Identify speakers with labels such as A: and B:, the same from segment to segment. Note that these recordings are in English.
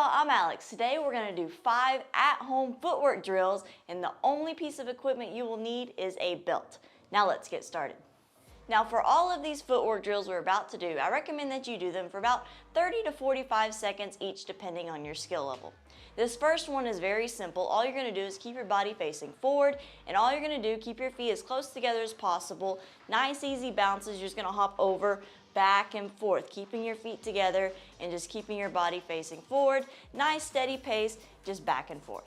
A: y'all, I'm Alex. Today we're going to do 5 at-home footwork drills, and the only piece of equipment you will need is a belt. Now let's get started. Now for all of these footwork drills we're about to do, I recommend that you do them for about 30 to 45 seconds each depending on your skill level. This first one is very simple. All you're going to do is keep your body facing forward, and all you're going to do, keep your feet as close together as possible. Nice easy bounces. You're just going to hop over, back and forth, keeping your feet together and just keeping your body facing forward. Nice steady pace, just back and forth.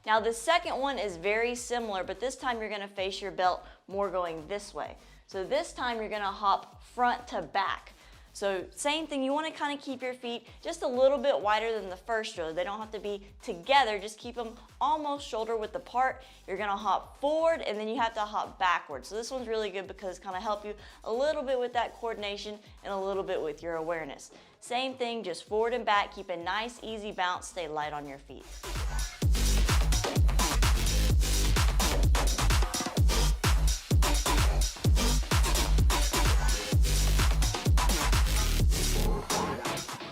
A: Now the second one is very similar, but this time you're going to face your belt more going this way. So this time you're going to hop front to back. So same thing, you want to kind of keep your feet just a little bit wider than the first drill. They don't have to be together, just keep them almost shoulder width apart. You're going to hop forward and then you have to hop backwards. So this one's really good because it's kind of help you a little bit with that coordination and a little bit with your awareness. Same thing, just forward and back, keep a nice easy bounce, stay light on your feet.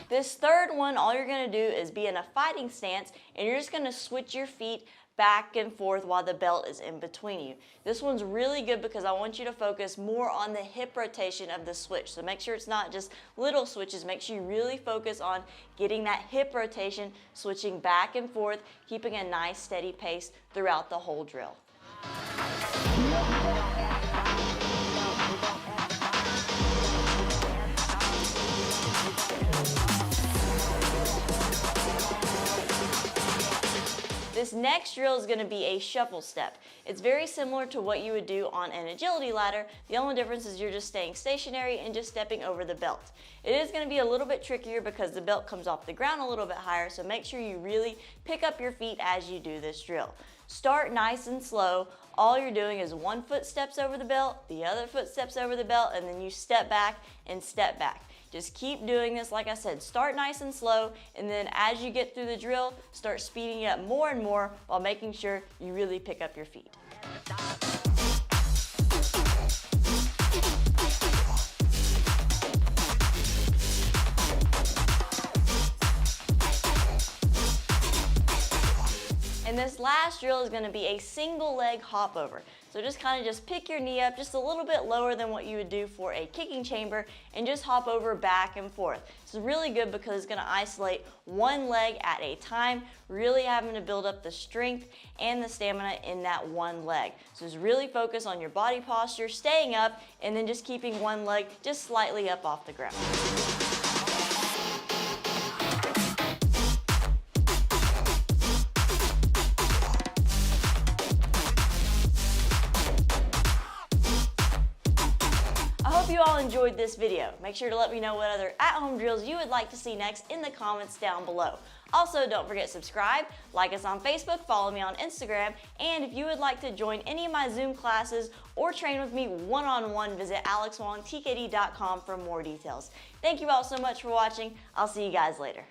A: This third one, all you're going to do is be in a fighting stance, and you're just going to switch your feet back and forth while the belt is in between you. This one's really good because I want you to focus more on the hip rotation of the switch. So make sure it's not just little switches. Make sure you really focus on getting that hip rotation, switching back and forth, keeping a nice steady pace throughout the whole drill. This next drill is going to be a shuffle step. It's very similar to what you would do on an agility ladder. The only difference is you're just staying stationary and just stepping over the belt. It is going to be a little bit trickier because the belt comes off the ground a little bit higher, so make sure you really pick up your feet as you do this drill. Start nice and slow. All you're doing is one foot steps over the belt, the other foot steps over the belt, and then you step back and step back. Just keep doing this. Like I said, start nice and slow, and then as you get through the drill, start speeding it up more and more while making sure you really pick up your feet. And this last drill is going to be a single leg hop over. So just pick your knee up just a little bit lower than what you would do for a kicking chamber and just hop over back and forth. This is really good because it's going to isolate one leg at a time, really having to build up the strength and the stamina in that one leg. So just really focus on your body posture, staying up, and then just keeping one leg just slightly up off the ground. I hope you all enjoyed this video. Make sure to let me know what other at-home drills you would like to see next in the comments down below. Also, don't forget to subscribe, like us on Facebook, follow me on Instagram, and if you would like to join any of my Zoom classes or train with me one-on-one, visit alexwongtkd.com for more details. Thank you all so much for watching. I'll see you guys later.